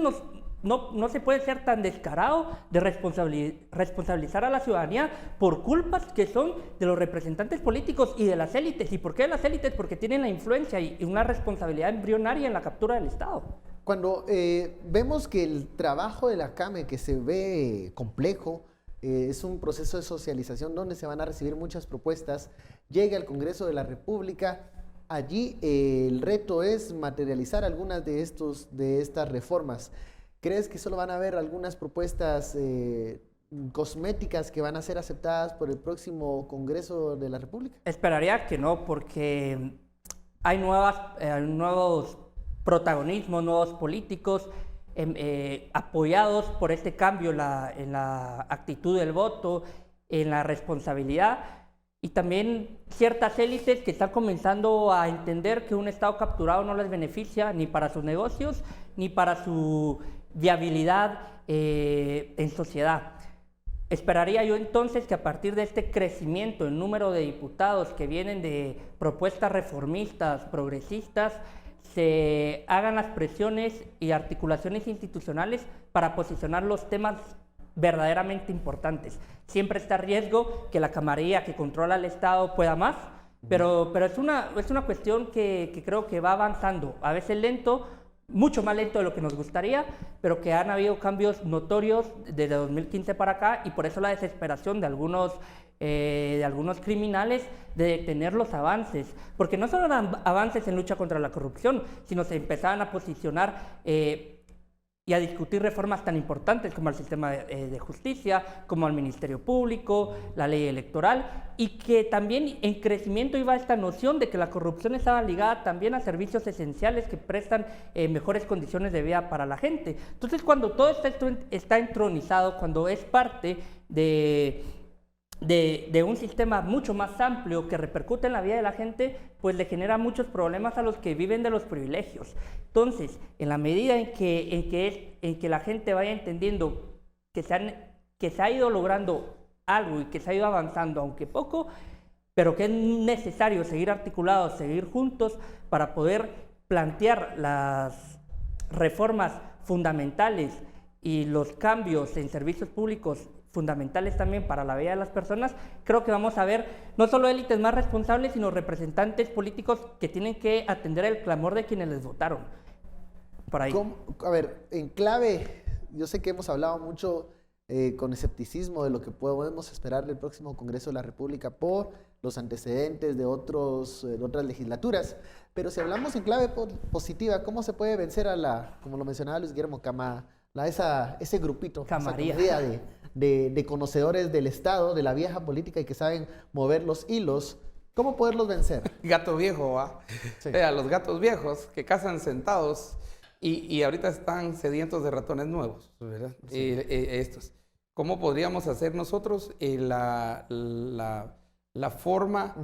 no se puede ser tan descarado de responsabilizar a la ciudadanía por culpas que son de los representantes políticos y de las élites. ¿Y por qué de las élites? Porque tienen la influencia y una responsabilidad embrionaria en la captura del Estado. Cuando vemos que el trabajo de la CAME, que se ve complejo, es un proceso de socialización donde se van a recibir muchas propuestas, llega al Congreso de la República. Allí el reto es materializar algunas de estas reformas. ¿Crees que solo van a haber algunas propuestas cosméticas que van a ser aceptadas por el próximo Congreso de la República? Esperaría que no, porque hay nuevos protagonismos, nuevos políticos apoyados por este cambio en la actitud del voto, en la responsabilidad, y también ciertas élites que están comenzando a entender que un Estado capturado no les beneficia ni para sus negocios ni para su viabilidad en sociedad. Esperaría yo entonces que a partir de este crecimiento en número de diputados que vienen de propuestas reformistas, progresistas, se hagan las presiones y articulaciones institucionales para posicionar los temas verdaderamente importantes. Siempre está el riesgo que la camarilla que controla el Estado pueda más, pero es una cuestión que creo que va avanzando, a veces lento, mucho más lento de lo que nos gustaría, pero que han habido cambios notorios desde 2015 para acá, y por eso la desesperación de algunos criminales de detener los avances, porque no solo eran avances en lucha contra la corrupción, sino se empezaban a posicionar y a discutir reformas tan importantes como el sistema de justicia, como el Ministerio Público, la ley electoral, y que también en crecimiento iba esta noción de que la corrupción estaba ligada también a servicios esenciales que prestan mejores condiciones de vida para la gente. Entonces, cuando todo esto está entronizado, cuando es parte de un sistema mucho más amplio que repercute en la vida de la gente, pues le genera muchos problemas a los que viven de los privilegios. Entonces, en la medida en que la gente vaya entendiendo que se ha ido logrando algo y que se ha ido avanzando, aunque poco, pero que es necesario seguir articulados, seguir juntos para poder plantear las reformas fundamentales y los cambios en servicios públicos fundamentales también para la vida de las personas, creo que vamos a ver no solo élites más responsables, sino representantes políticos que tienen que atender el clamor de quienes les votaron. Por ahí. A ver, en clave, yo sé que hemos hablado mucho con escepticismo de lo que podemos esperar del próximo Congreso de la República por los antecedentes de otras legislaturas, pero si hablamos en clave positiva, ¿cómo se puede vencer como lo mencionaba Luis Guillermo Cama, ese grupito, Camarilla. esa comunidad de conocedores del Estado, de la vieja política y que saben mover los hilos? ¿Cómo poderlos vencer? Gato viejo, ¿va? Sí. Los gatos viejos que cazan sentados y ahorita están sedientos de ratones nuevos, ¿verdad? Sí. Estos. ¿Cómo podríamos hacer nosotros la forma,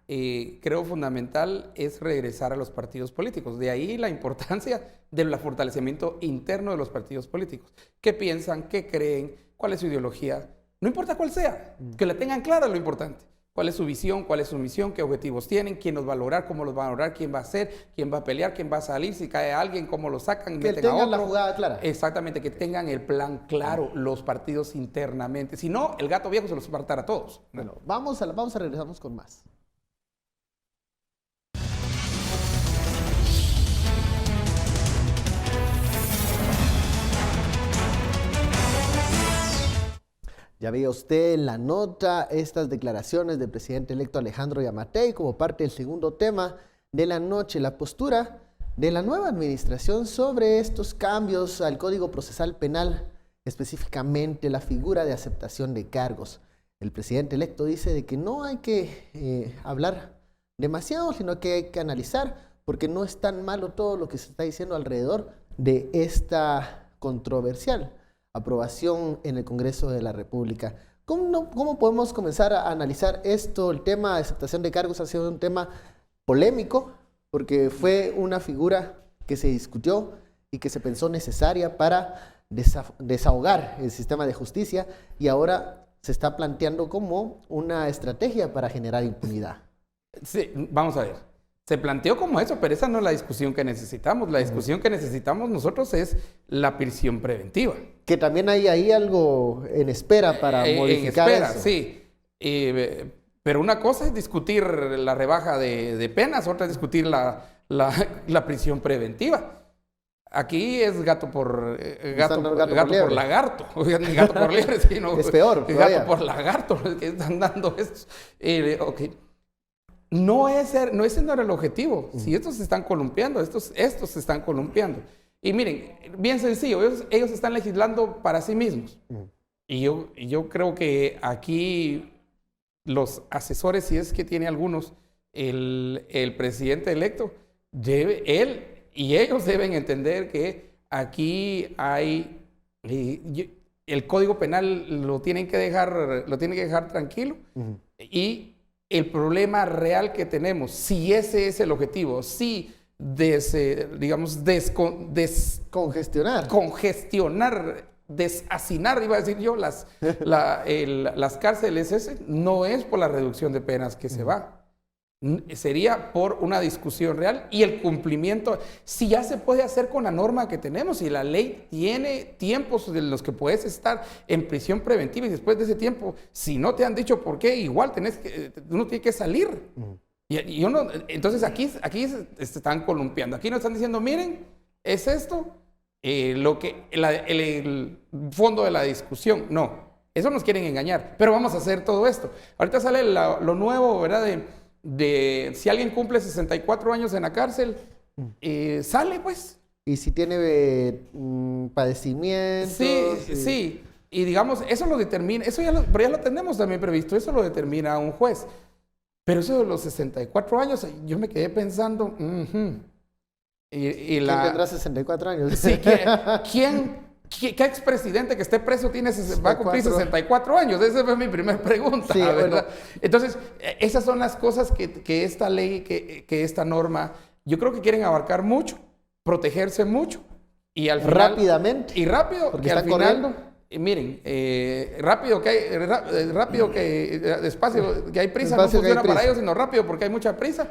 creo, fundamental es regresar a los partidos políticos? De ahí la importancia del fortalecimiento interno de los partidos políticos. ¿Qué piensan? ¿Qué creen? ¿Cuál es su ideología? No importa cuál sea, que la tengan clara lo importante. ¿Cuál es su visión? ¿Cuál es su misión? ¿Qué objetivos tienen? ¿Quién los va a lograr? ¿Cómo los va a lograr? ¿Quién va a ser? ¿Quién va a pelear? ¿Quién va a salir? Si cae alguien, ¿cómo lo sacan? Que tengan la jugada clara. Exactamente, que tengan el plan claro los partidos internamente. Si no, el gato viejo se los va a matar a todos. Bueno, vamos a regresarnos con más. Ya veía usted en la nota estas declaraciones del presidente electo Alejandro Yamatei como parte del segundo tema de la noche, la postura de la nueva administración sobre estos cambios al Código Procesal Penal, específicamente la figura de aceptación de cargos. El presidente electo dice de que no hay que hablar demasiado, sino que hay que analizar, porque no es tan malo todo lo que se está diciendo alrededor de esta controversial aprobación en el Congreso de la República. ¿Cómo podemos comenzar a analizar esto? El tema de aceptación de cargos ha sido un tema polémico, porque fue una figura que se discutió y que se pensó necesaria para desahogar el sistema de justicia, y ahora se está planteando como una estrategia para generar impunidad. Sí, vamos a ver. Se planteó como eso, pero esa no es la discusión que necesitamos. La discusión que necesitamos nosotros es la prisión preventiva. Que también hay ahí algo en espera para modificar en espera, eso. Sí. Pero una cosa es discutir la rebaja de penas, otra es discutir la prisión preventiva. Aquí es gato por lagarto. Ni gato por liebre, sino es peor. Gato por lagarto que están dando estos. Okay. No ese no era el objetivo. Si estos se están columpiando, estos se están columpiando. Y miren, bien sencillo, ellos están legislando para sí mismos. Y yo creo que aquí los asesores, si es que tiene algunos, el presidente electo, él y ellos deben entender que aquí hay el Código Penal lo tienen que dejar tranquilo. Y el problema real que tenemos, si ese es el objetivo, si congestionar, deshacinar, iba a decir yo, las cárceles, no es por la reducción de penas que se va. Sería por una discusión real y el cumplimiento, si ya se puede hacer con la norma que tenemos, y la ley tiene tiempos en los que puedes estar en prisión preventiva, y después de ese tiempo, si no te han dicho por qué, igual uno tiene que salir. Entonces aquí se están columpiando, aquí nos están diciendo, miren, es esto el fondo de la discusión. No, eso nos quieren engañar, pero vamos a hacer todo esto. Ahorita sale lo nuevo, ¿verdad? De si alguien cumple 64 años en la cárcel, sale pues. Y si tiene padecimientos. Sí. Y digamos, eso lo determina, pero ya lo tenemos también previsto, eso lo determina un juez. Pero eso de los 64 años, yo me quedé pensando, ¿quién tendrá 64 años? Sí, ¿qué expresidente que esté preso va a cumplir 64 años? Esa fue mi primera pregunta, sí, ¿verdad? Bueno. Entonces, esas son las cosas que esta ley, que esta norma, yo creo que quieren abarcar mucho, protegerse mucho, y al final... Rápidamente. Y rápido, porque que está al final... corriendo. Miren, despacio que hay prisa, no funciona para ellos, sino rápido porque hay mucha prisa.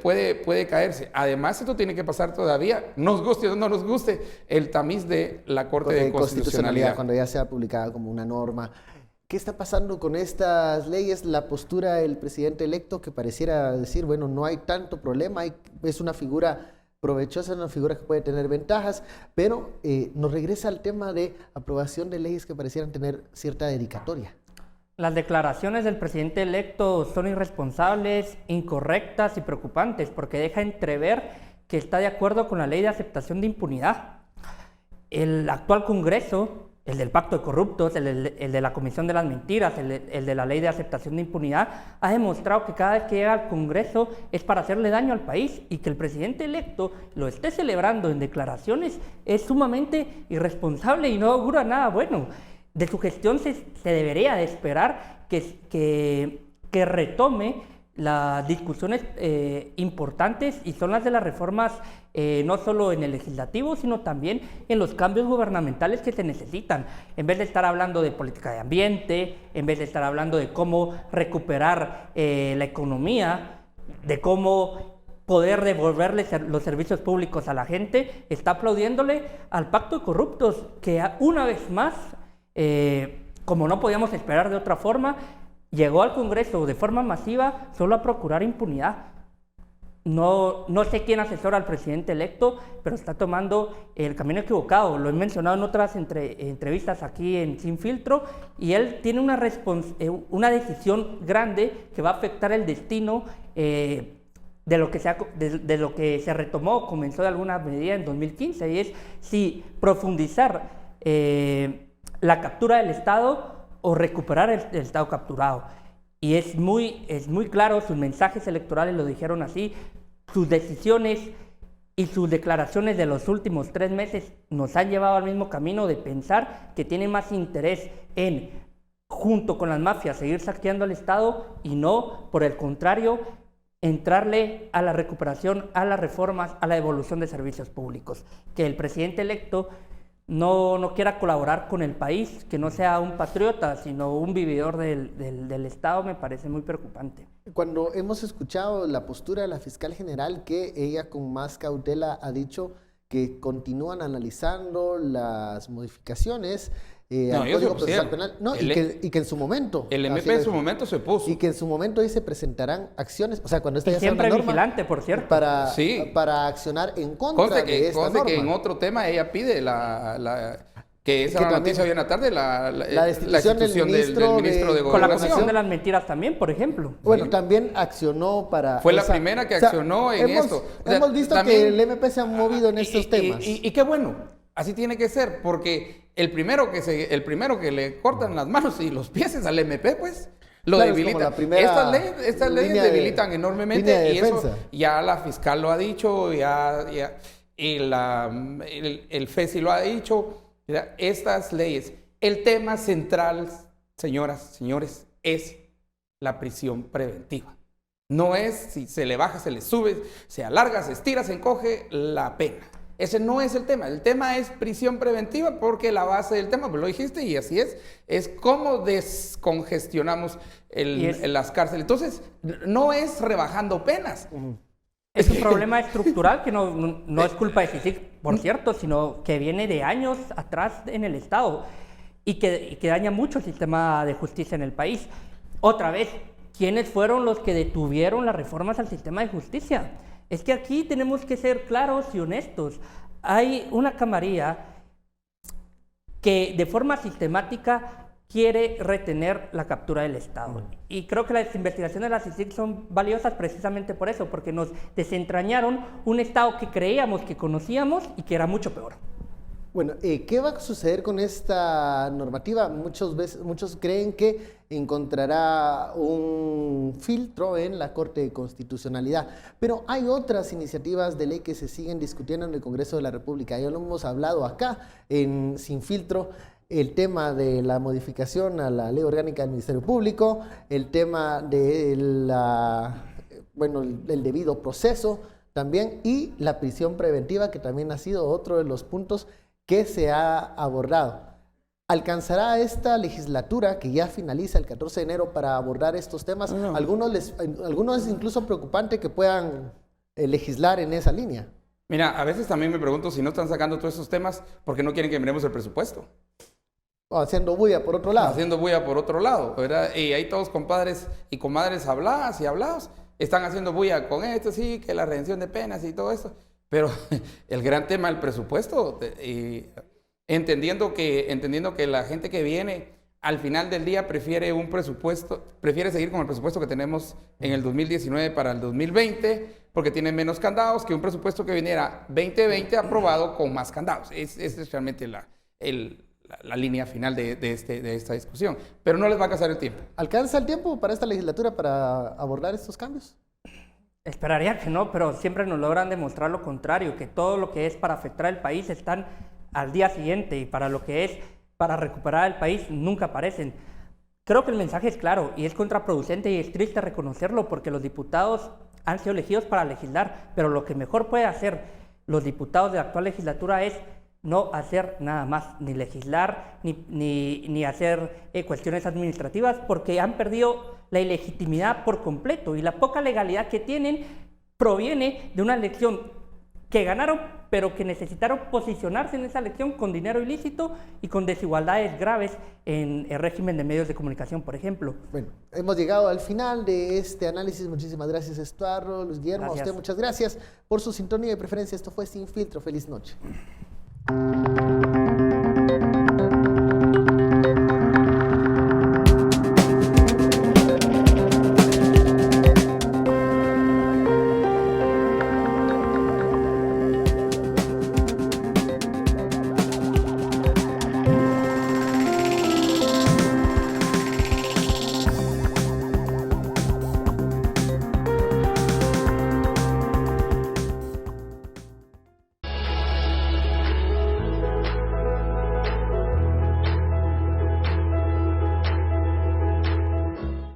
Puede caerse. Además, esto tiene que pasar todavía, nos guste o no nos guste, el tamiz de la Corte de Constitucionalidad. Cuando ya sea publicada como una norma. ¿Qué está pasando con estas leyes? La postura del presidente electo, que pareciera decir, bueno, no hay tanto problema, es una figura provechosa, es una figura que puede tener ventajas, pero nos regresa al tema de aprobación de leyes que parecieran tener cierta dedicatoria. Las declaraciones del presidente electo son irresponsables, incorrectas y preocupantes, porque deja entrever que está de acuerdo con la ley de aceptación de impunidad. El actual Congreso, el del Pacto de Corruptos, el de la Comisión de las Mentiras, el de la ley de aceptación de impunidad, ha demostrado que cada vez que llega al Congreso es para hacerle daño al país, y que el presidente electo lo esté celebrando en declaraciones es sumamente irresponsable y no augura nada bueno. De su gestión se debería de esperar que retome las discusiones importantes, y son las de las reformas no solo en el legislativo, sino también en los cambios gubernamentales que se necesitan. En vez de estar hablando de política de ambiente, en vez de estar hablando de cómo recuperar la economía, de cómo poder devolverle los servicios públicos a la gente, está aplaudiéndole al Pacto de Corruptos, que una vez más, como no podíamos esperar de otra forma, llegó al Congreso de forma masiva solo a procurar impunidad. no sé quién asesora al presidente electo, pero está tomando el camino equivocado. Lo he mencionado en otras entrevistas aquí en Sin Filtro, y él tiene una decisión grande que va a afectar el destino de lo que se retomó, comenzó de alguna medida en 2015, y es si profundizar la captura del Estado o recuperar el Estado capturado. Y es muy claro, sus mensajes electorales lo dijeron así, sus decisiones y sus declaraciones de los últimos 3 meses nos han llevado al mismo camino de pensar que tiene más interés en, junto con las mafias, seguir saqueando al Estado y no, por el contrario, entrarle a la recuperación, a las reformas, a la devolución de servicios públicos. Que el presidente electo no quiera colaborar con el país, que no sea un patriota, sino un vividor del Estado, me parece muy preocupante. Cuando hemos escuchado la postura de la fiscal general, que ella con más cautela ha dicho que continúan analizando las modificaciones al Código Procesal Penal, y que en su momento... El MP en su momento se opuso. Y que en su momento ahí se presentarán acciones, o sea, cuando esta ya sea siempre una norma, vigilante, por cierto. Para accionar en contra de esta norma. Que en otro tema ella pide que esa noticia hoy en la tarde, la destitución del ministro de Gobernación. Con la Comisión de las Mentiras también, por ejemplo. Bueno, también accionó para... Fue la primera que accionó en esto. Hemos visto también, que el MP se ha movido en estos temas. Y qué bueno, así tiene que ser, porque el primero que le cortan las manos y los pies es al MP, pues. Lo debilitan. Estas leyes debilitan enormemente, y eso ya la fiscal lo ha dicho, y el FESI lo ha dicho. Estas leyes, el tema central, señoras, señores, es la prisión preventiva. No es si se le baja, se le sube, se alarga, se estira, se encoge la pena. Ese no es el tema. El tema es prisión preventiva, porque la base del tema, pues lo dijiste y así es cómo descongestionamos las cárceles. Entonces, no es rebajando penas. Es un problema estructural que no es culpa de CICIG, por cierto, sino que viene de años atrás en el Estado y que daña mucho el sistema de justicia en el país. Otra vez, ¿quiénes fueron los que detuvieron las reformas al sistema de justicia? Es que aquí tenemos que ser claros y honestos. Hay una camarilla que de forma sistemática quiere retener la captura del Estado. Y creo que las investigaciones de la CICIG son valiosas precisamente por eso, porque nos desentrañaron un Estado que creíamos que conocíamos y que era mucho peor. Bueno, ¿qué va a suceder con esta normativa? Muchos creen que encontrará un filtro en la Corte de Constitucionalidad, pero hay otras iniciativas de ley que se siguen discutiendo en el Congreso de la República. Ya lo hemos hablado acá en Sin Filtro, el tema de la modificación a la Ley Orgánica del Ministerio Público, el tema de el debido proceso también, y la prisión preventiva, que también ha sido otro de los puntos que se ha abordado. ¿Alcanzará esta legislatura, que ya finaliza el 14 de enero, para abordar estos temas? No. Algunos es incluso preocupante que puedan legislar en esa línea. Mira, a veces también me pregunto si no están sacando todos esos temas porque no quieren que miremos el presupuesto. O haciendo bulla por otro lado. Haciendo bulla por otro lado, ¿verdad? Y ahí todos compadres y comadres hablados están haciendo bulla con esto, sí, que la redención de penas y todo eso. Pero el gran tema del presupuesto, entendiendo que la gente que viene al final del día prefiere seguir con el presupuesto que tenemos en el 2019 para el 2020, porque tiene menos candados que un presupuesto que viniera 2020 aprobado con más candados. Esa es realmente la línea final de esta discusión. Pero no les va a alcanzar el tiempo. ¿Alcanza el tiempo para esta legislatura para abordar estos cambios? Esperaría que no, pero siempre nos logran demostrar lo contrario, que todo lo que es para afectar al país están al día siguiente, y para lo que es para recuperar el país nunca aparecen. Creo que el mensaje es claro y es contraproducente, y es triste reconocerlo, porque los diputados han sido elegidos para legislar, pero lo que mejor puede hacer los diputados de la actual legislatura es no hacer nada más, ni legislar, ni hacer cuestiones administrativas, porque han perdido la ilegitimidad por completo, y la poca legalidad que tienen proviene de una elección que ganaron, pero que necesitaron posicionarse en esa elección con dinero ilícito y con desigualdades graves en el régimen de medios de comunicación, por ejemplo. Bueno, hemos llegado al final de este análisis. Muchísimas gracias, Estuardo, Luis Guillermo. Gracias. A usted muchas gracias por su sintonía y preferencia. Esto fue Sin Filtro. Feliz noche.